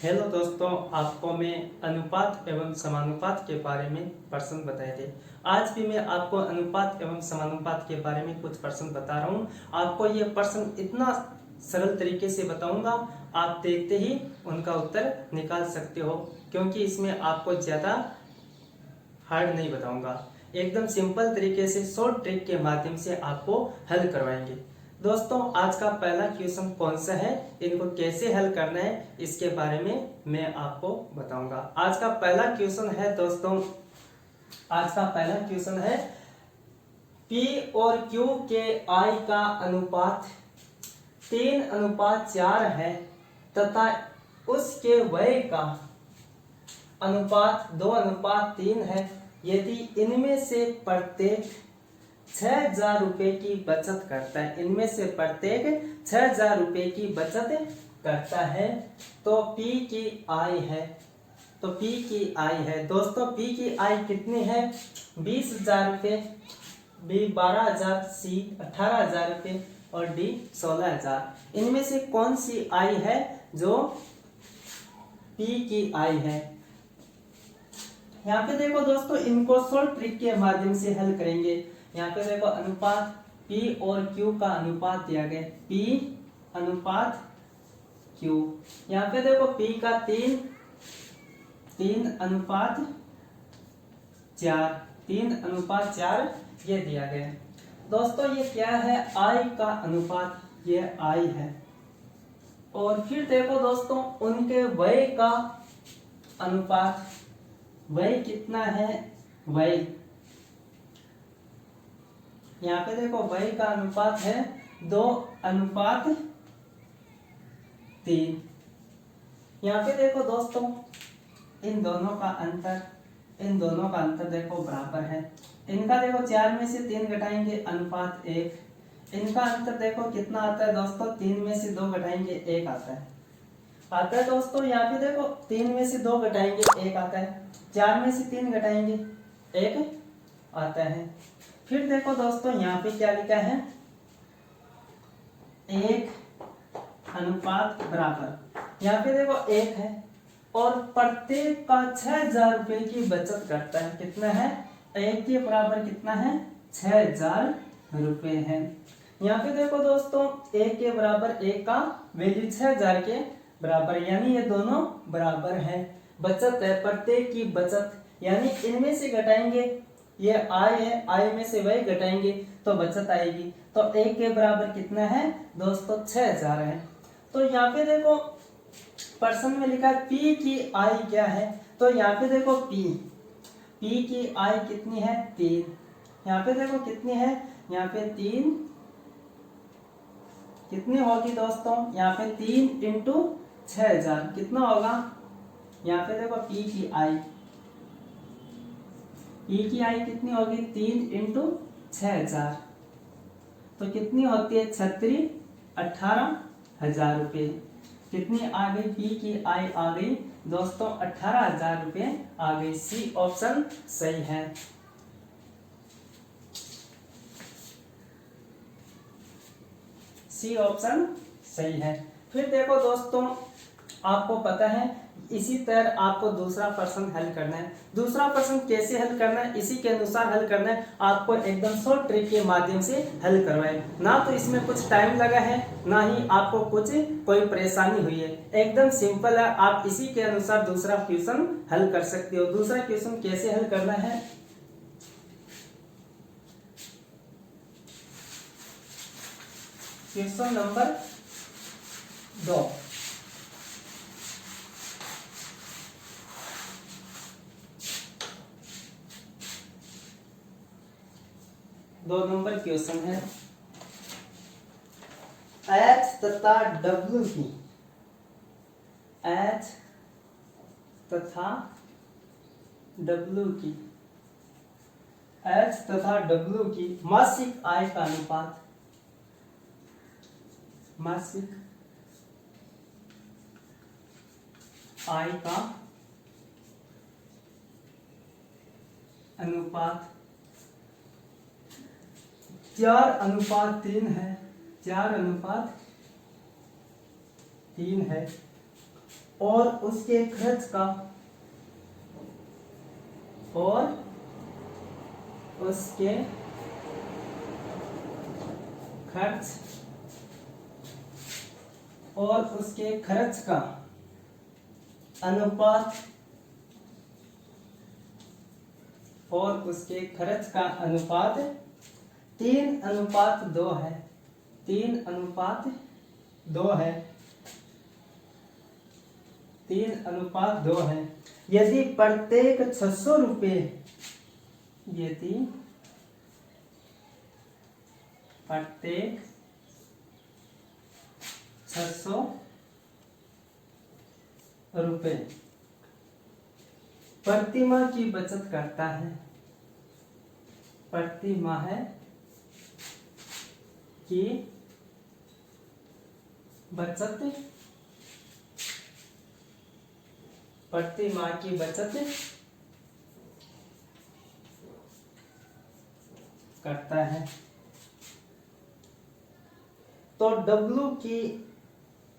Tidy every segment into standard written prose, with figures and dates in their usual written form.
Hello दोस्तों, आपको मैं अनुपात एवं समानुपात के बारे में प्रश्न बताए थे। आज भी मैं आपको अनुपात एवं समानुपात के बारे में कुछ प्रश्न बता रहा हूँ। आपको ये प्रश्न इतना सरल तरीके से बताऊंगा, आप देखते ही उनका उत्तर निकाल सकते हो, क्योंकि इसमें आपको ज़्यादा हार्ड नहीं बताऊंगा। एकदम सिंपल तरीके से शॉर्ट ट्रिक के माध्यम से आपको हल करवाएंगे। दोस्तों, आज का पहला क्वेश्चन कौन सा है, इनको कैसे हल करना है, इसके बारे में मैं आपको बताऊंगा। आज का पहला क्वेश्चन है दोस्तों, आज का पहला क्वेश्चन है P और Q के I का अनुपात 3:4 है तथा उसके व्यय का अनुपात 2:3 है। यदि इनमें से प्रत्येक 6,000 रुपए की बचत करता है, इनमें से प्रत्येक 6,000 रुपए की बचत करता है तो P की आय है। तो P की आय है दोस्तों, P की आय कितनी है? 20,000 रुपये, B 12,000, C 18,000 रुपये और D 16,000। इनमें से कौन सी आय है जो P की आय है? यहाँ पे देखो दोस्तों, इनको शॉर्ट ट्रिक के माध्यम से हल करेंगे। यहाँ पे देखो अनुपात P और Q का अनुपात दिया गया, P अनुपात Q। यहाँ पे देखो P का 3:4, 3:4 ये दिया गया। दोस्तों ये क्या है? I का अनुपात, ये I है। और फिर देखो दोस्तों, उनके व्यय का अनुपात, व्यय कितना है? व्यय यहाँ पे देखो व्यय का अनुपात है 2:3। यहाँ पे देखो दोस्तों, इन दोनों का अंतर देखो बराबर है। इनका देखो 4 में से 3 घटाएंगे अनुपात 1। इनका अंतर देखो कितना आता है दोस्तों? 3 में से 2 घटाएंगे 1 आता है दोस्तों। यहाँ पे देखो 3 में से 2 घटाएंगे 1 आता है, 4 में से 3 घटाएंगे 1 आता है। फिर देखो दोस्तों, यहाँ पे क्या लिखा है? 1:बराबर। यहाँ पे देखो 1 है और प्रत्येक का 6,000 रुपए की बचत करता है। कितना है? 1 के बराबर कितना है? 6,000 रुपए है। यहाँ पे देखो दोस्तों, 1 के बराबर 1 का वैल्यू 6,000 के बराबर, यानी ये दोनों बराबर है। बचत है, प्रत्येक की बचत, यानी इनमें से घटाएंगे, ये आय है, आय में से वही घटाएंगे तो बचत आएगी। तो 1 के बराबर कितना है दोस्तों? 6,000 है। तो यहाँ पे देखो प्रश्न में लिखा है P की आय क्या है, तो यहाँ पे देखो P की आय कितनी है? 3। यहाँ पे देखो कितनी है? यहाँ पे 3 कितनी होगी दोस्तों? यहाँ पे 3 इंटू 6,000 कितना होगा? यहाँ पे देखो P की आय कितनी होगी? 3 इंटू 6,000 तो कितनी होती है? 18,000 रुपये। कितनी आ गई? P की आय आ गई दोस्तों 18,000 रुपये आ गई। सी ऑप्शन सही है। सी ऑप्शन सही है। फिर देखो दोस्तों, आपको पता है इसी तरह आपको दूसरा प्रश्न हल करना है। दूसरा प्रश्न कैसे हल करना है, इसी के अनुसार हल करना है। आपको एकदम शॉर्ट ट्रिक के माध्यम से हल करवाए, ना तो इसमें कुछ टाइम लगा है, ना ही आपको कुछ कोई परेशानी हुई है। एकदम सिंपल है, आप इसी के अनुसार दूसरा क्वेश्चन हल कर सकते हो। दूसरा क्वेश्चन कैसे हल करना है? Question number 2। दो नंबर क्वेश्चन है, H तथा W की, H तथा W की, H तथा W की मासिक आय का अनुपात, मासिक आय का अनुपात 4:3 है, 4:3 है। और उसके खर्च का और उसके खर्च और उसके खर्च का अनुपात और उसके खर्च का अनुपात 3:2 है। 3:2 है। 3:2 है। यदि प्रत्येक 600 रुपये यदि प्रत्येक 600 रुपये प्रति माह की बचत करता है, प्रति माह की बचत प्रति माह की बचत करता है, तो W की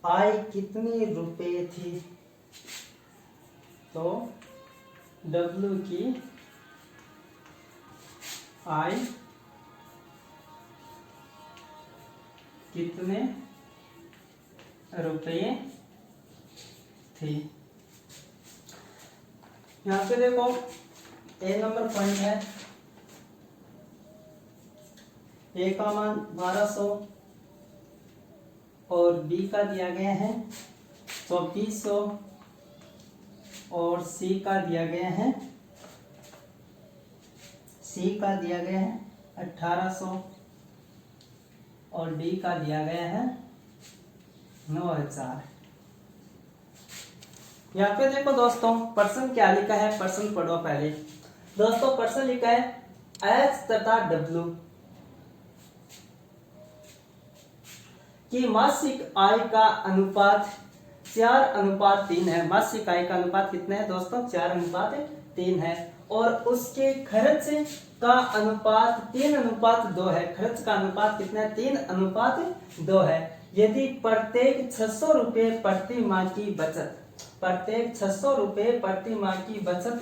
आय कितनी रुपए थी? तो W की आय कितने रुपए थी? यहां पे देखो ए नंबर पॉइंट है, ए का मान 1200 और बी का दिया गया है 2400 और सी का दिया गया है 1800 और डी का दिया गया है 9000। यहाँ पे देखो दोस्तों प्रश्न क्या लिखा है, प्रश्न पढ़ो पहले। दोस्तों प्रश्न लिखा है एच तथा डब्ल्यू की मासिक आय का अनुपात 4:3 है। मासिक आय का अनुपात कितना है दोस्तों? 4:3 है। और उसके खर्च का अनुपात 3:2 है। खर्च का अनुपात कितना है? 3:2 है। यदि प्रत्येक 600 रुपये प्रति माह की बचत प्रत्येक 600 रुपये प्रति माह की बचत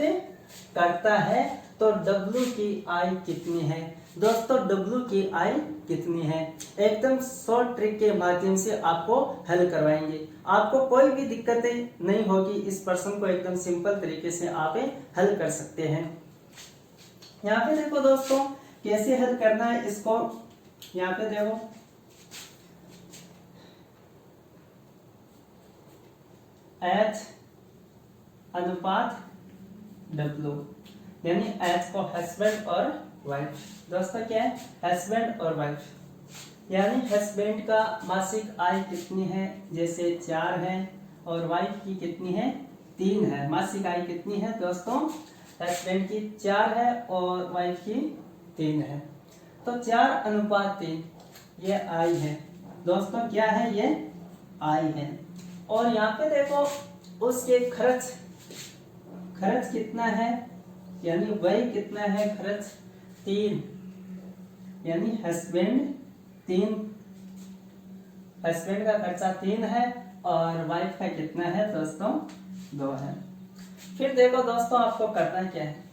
करता है तो W की आय कितनी है? दोस्तों W की आय कितनी है? एकदम शॉर्ट ट्रिक के माध्यम से आपको हल करवाएंगे। आपको कोई भी दिक्कतें नहीं होगी, इस प्रश्न को एकदम सिंपल तरीके से आप हल कर सकते हैं। यहाँ पे देखो दोस्तों कैसे हल करना है इसको। यहाँ पे देखो H अनुपात W, यानी H को हस्बैंड और वाइफ। दोस्तों क्या है? हस्बैंड और वाइफ, यानी हस्बैंड का मासिक आय कितनी है? जैसे 4 है और वाइफ की कितनी है? 3 है। मासिक आय कितनी है दोस्तों? हस्बैंड की 4 है और वाइफ की 3 है, तो 4:3 ये आय है दोस्तों। क्या है? ये आय है। और यहाँ पे देखो उसके खर्च कितना है, यानी व्यय कितना है? खर्च 3, यानी हस्बैंड का खर्चा 3 है और वाइफ का कितना है दोस्तों? 2 है। फिर देखो दोस्तों आपको करना क्या है,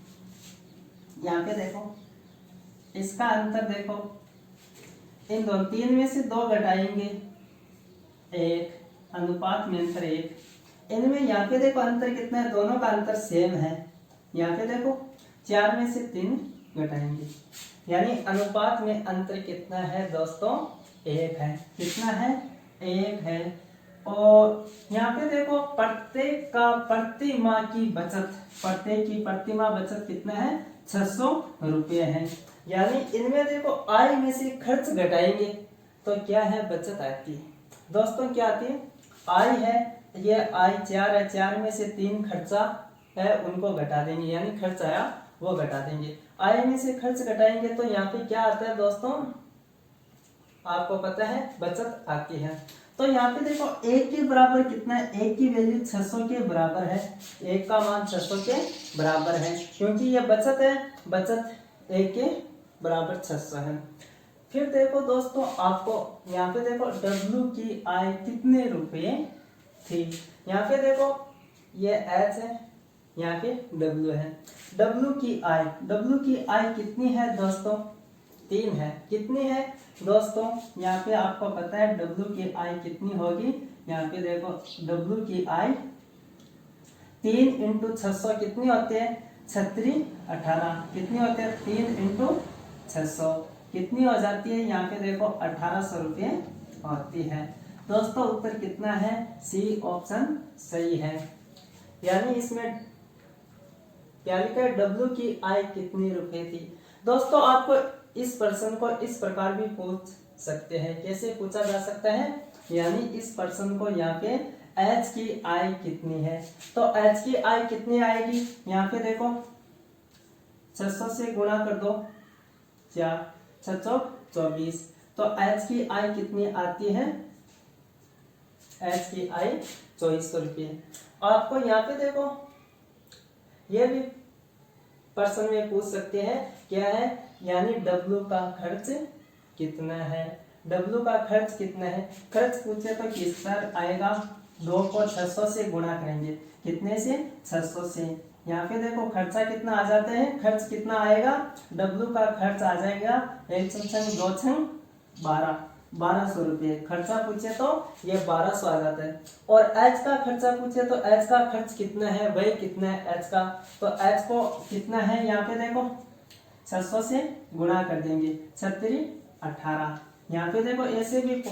यहाँ पे देखो इसका अंतर देखो, इन दोनों 3 में से 2 घटाएंगे 1, अनुपात में अंतर 1। इनमें यहाँ पे देखो अंतर कितना है? दोनों का अंतर सेम है। यहाँ पे देखो 4 में से 3 घटाएंगे, यानी अनुपात में अंतर कितना है दोस्तों? 1 है। कितना है? 1 है। और यहाँ पे देखो प्रत्येक का प्रति माह की बचत, प्रत्येक की प्रति माह बचत कितना है? 600 रुपये है। यानी इनमें देखो आय में से खर्च घटाएंगे तो क्या है? बचत आती है दोस्तों। क्या आती है? आय है। ये आय 4 है, 4 में से 3 खर्चा है उनको घटा देंगे, यानी खर्च आया वो घटा देंगे। आय में से खर्च घटाएंगे तो यहाँ पे क्या आता है दोस्तों? आपको पता है बचत आती है। तो यहाँ पे देखो 1 के बराबर कितना है? 1 की वैल्यू 600 के बराबर है। 1 का मान 600 के बराबर है, क्योंकि ये बचत है। बचत 1 के बराबर 600 है। फिर देखो दोस्तों आपको यहाँ पे देखो W की आय कितने रुपए थी। यहाँ पे देखो ये H है, यहाँ पे W है। W की आई कितनी है दोस्तों? 3 है। कितनी है दोस्तों? यहाँ पे आपको पता है W की आई कितनी होगी। यहाँ पे देखो W की आई 3 × 600 कितनी होती है? 36 18 कितनी होती है? 3 × 600 कितनी हो जाती है? यहाँ पे देखो 1800 रुपये होती है। दोस्तों उत्तर कितना है? सी ऑप्शन सही है। यानी इसमें क्या लिखा है? W की आई कितनी रुपए थी। दोस्तों आपको इस प्रश्न को इस प्रकार भी पूछ सकते हैं। कैसे पूछा जा सकता है? यानी इस प्रश्न को यहाँ पे H की आई कितनी है, तो H की आई कितनी आएगी? यहाँ पे देखो 600 से गुणा कर दो, 4 6 24, तो H की आई कितनी आती है? H की आई 2400 रुपये। आपको यहाँ पे देखो ये भी प्रश्न में पूछ सकते हैं, क्या है? यानी W का खर्च कितना है? W का खर्च कितना है? खर्च पूछे तो किस तरह आएगा? 2 को 600 से गुणा करेंगे। कितने से? 600 से। यहाँ पे देखो खर्चा कितना आ जाता है? खर्च कितना आएगा? W का खर्च आ जाएगा 1 छंग 2 छंग 1200 रुपये। खर्चा पूछे तो ये 1200 आ जाता है। और H का खर्चा पूछे तो H का खर्च कितना है? वही कितना है H का? तो H को कितना है? यहाँ पे देखो 600 से गुणा कर देंगे, 36 18। यहाँ पे देखो ऐसे भी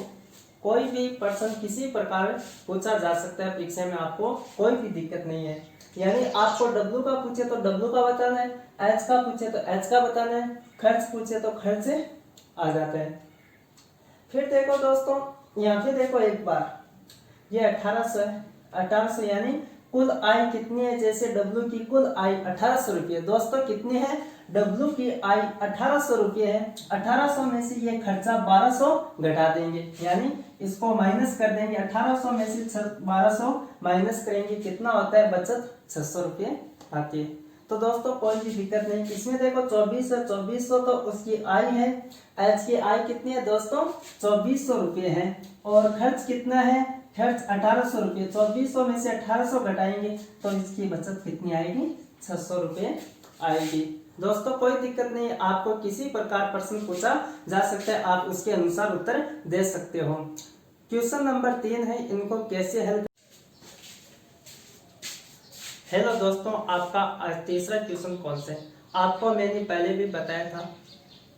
कोई भी प्रश्न किसी प्रकार पूछा जा सकता है परीक्षा में, आपको कोई भी दिक्कत नहीं है। यानी आपको W का पूछे तो W का बताना है, H का पूछे तो H का बताना है, खर्च पूछे तो खर्च आ जाता है। फिर देखो दोस्तों यहाँ पे देखो एक बार ये 1800 है। 1800 यानी कुल आय कितनी है? जैसे W की कुल आय 1800 रुपये। दोस्तों कितनी है? W की आय 1800 रुपये है। 1800 में से ये खर्चा 1200 घटा देंगे, यानी इसको माइनस कर देंगे। 1800 में से 1200 माइनस करेंगे, कितना होता है? बचत 600 रुपये आती है। तो दोस्तों कोई भी दिक्कत नहीं। इसमें देखो 2400 तो उसकी आय है। H की आय कितनी है दोस्तों? 2400 रुपये है। और खर्च कितना है? खर्च 1800 रुपये। 2400 में से 1800 घटाएंगे तो इसकी बचत कितनी आएगी? 600 रुपये आएगी। दोस्तों कोई दिक्कत नहीं, आपको किसी प्रकार प्रश्न पूछा जा सकता है, आप उसके अनुसार उत्तर दे सकते हो। क्वेश्चन नंबर 3 है, इनको कैसे हल। हेलो दोस्तों, आपका तीसरा क्वेश्चन कौन सा है? आपको मैंने पहले भी बताया था,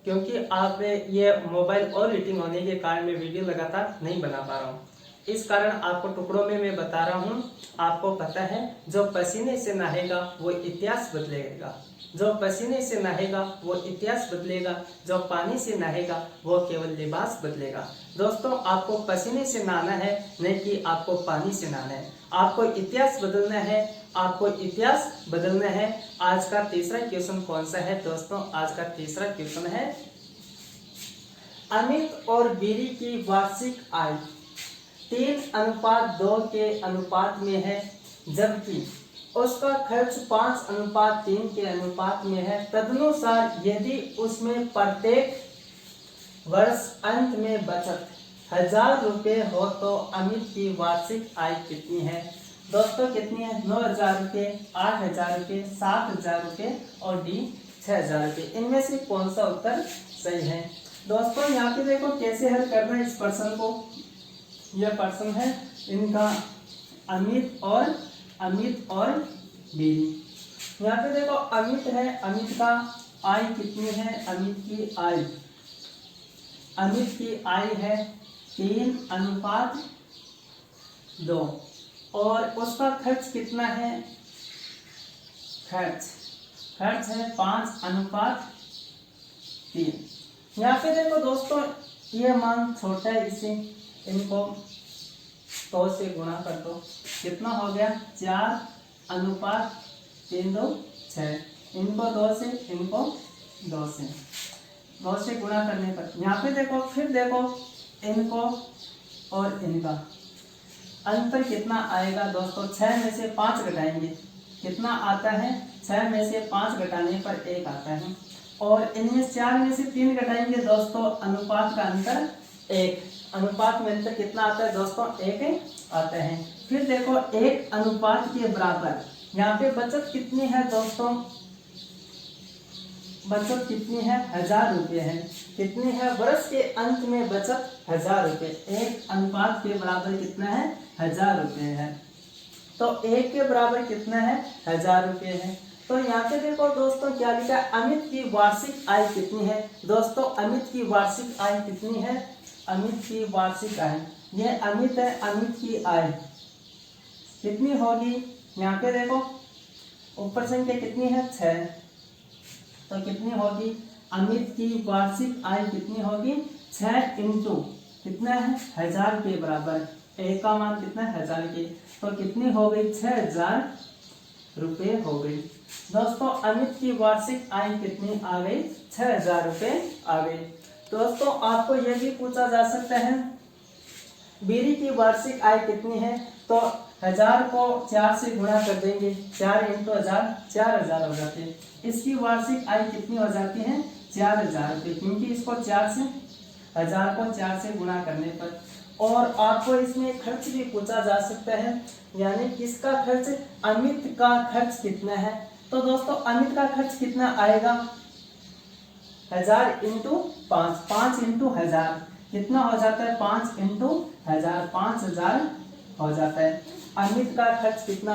क्योंकि आप ये मोबाइल और मीटिंग होने के कारण मैं वीडियो लगातार नहीं बना पा रहा हूँ, इस कारण आपको टुकड़ों में मैं बता रहा हूँ। आपको पता है जो पसीने से नहाएगा वो इतिहास बदलेगा, जो पसीने से नहाएगा वो इतिहास बदलेगा, जो पानी से नहाएगा वो केवल लिबास बदलेगा। दोस्तों आपको पसीने से नहाना है, नहीं कि आपको पानी से नहाना है। आपको इतिहास बदलना है, आपको इतिहास बदलना है। आज का तीसरा क्वेश्चन कौन सा है दोस्तों? आज का तीसरा क्वेश्चन है, अमित और बीरी की वार्षिक आय 3:2 के अनुपात में है, जबकि उसका खर्च 5:3 के अनुपात में है। तदनुसार यदि उसमें प्रत्येक वर्ष अंत में बचत 1000 रुपये हो तो अमित की वार्षिक आय कितनी है? दोस्तों कितनी है? 9000 रुपये, 8000 रुपये, 7000 रुपये और डी 6000 रुपये। इनमें से कौन सा उत्तर सही है? दोस्तों यहाँ पे देखो कैसे हल करना है इस प्रश्न को। यह प्रश्न है इनका अमित और बीरी। यहाँ पे देखो अमित है, अमित का आय कितनी है? अमित की आय है 3:2 और उसका खर्च कितना है? खर्च है 5:3। यहाँ पे देखो दोस्तों ये मान छोटा है, इसे इनको 100 से गुणा कर दो, कितना हो गया? 4:3:6। इनको 2 से, इनको 2 से गुणा करने पर यहाँ पे देखो, फिर देखो इनको और इनका अंतर कितना आएगा दोस्तों? 6 में से 5 घटाएंगे, कितना आता है? 6 में से 5 घटाने पर 1 आता है। और इनमें 4 में से 3 घटाएंगे दोस्तों, अनुपात का अंतर 1। अनुपात में अंतर कितना आता है दोस्तों, 1 आता है। फिर देखो 1 अनुपात के बराबर, यहाँ पे बचत कितनी है दोस्तों, बचत कितनी है, 1000 रुपये है। कितनी है, वर्ष के अंत में बचत 1000 रुपये। 1 अनुपात के बराबर कितना है, 1000 रुपये है। तो 1 के बराबर कितना है, 1000 रुपये है। तो यहाँ पे देखो दोस्तों क्या लिखा है, अमित की वार्षिक आय कितनी है। दोस्तों अमित की वार्षिक आय कितनी है, अमित की वार्षिक आय, ये अमित है, अमित की आय कितनी होगी, यहाँ पे देखो ऊपर संख्या कितनी है, 6, तो कितनी होगी, अमित की वार्षिक आय कितनी होगी, 6 इंटू कितना है, 1000 के बराबर, एक का मान कितना है, 1000 की, तो कितनी हो गई, 6000 रुपये हो गई। दोस्तों अमित की वार्षिक आय कितनी आ गई, 6000 रुपये आ गई। दोस्तों आपको यह भी पूछा जा सकता है बीरी की वार्षिक आय कितनी है, तो 1000 को 4 से गुणा कर देंगे, 4 इंटू 1000, 4000 हो जाते हैं। इसकी वार्षिक आय कितनी हो जाती है, 4000 रुपये, क्योंकि इसको 4 से 1000 को 4 से गुणा करने पर। और आपको इसमें खर्च भी पूछा जा सकता है, यानी किसका खर्च, अमित का खर्च कितना है। तो दोस्तों अमित का खर्च कितना आएगा, 1000 इंटू 5, 5 इंटू 1000 कितना हो जाता है, 5 इंटू 1000, 5000 हो जाता है। अमित का खर्च कितना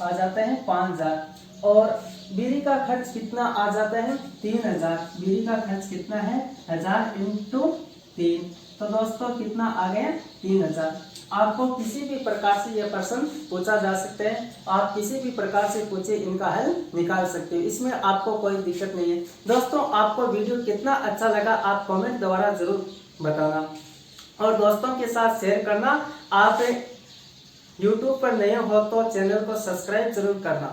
आ जाता है, 5000। और बीरी का खर्च कितना आ जाता है, 3000। बीरी का खर्च कितना है, 1000 इंटू 3, तो दोस्तों कितना आ गया, 3000। आपको किसी भी प्रकार से यह प्रश्न पूछा जा सकता है, आप किसी भी प्रकार से पूछे इनका हल निकाल सकते हो, इसमें आपको कोई दिक्कत नहीं है। दोस्तों आपको वीडियो कितना अच्छा लगा आप कमेंट द्वारा जरूर बताना, और दोस्तों के साथ शेयर करना। आप YouTube पर नए हो तो चैनल को सब्सक्राइब जरूर करना।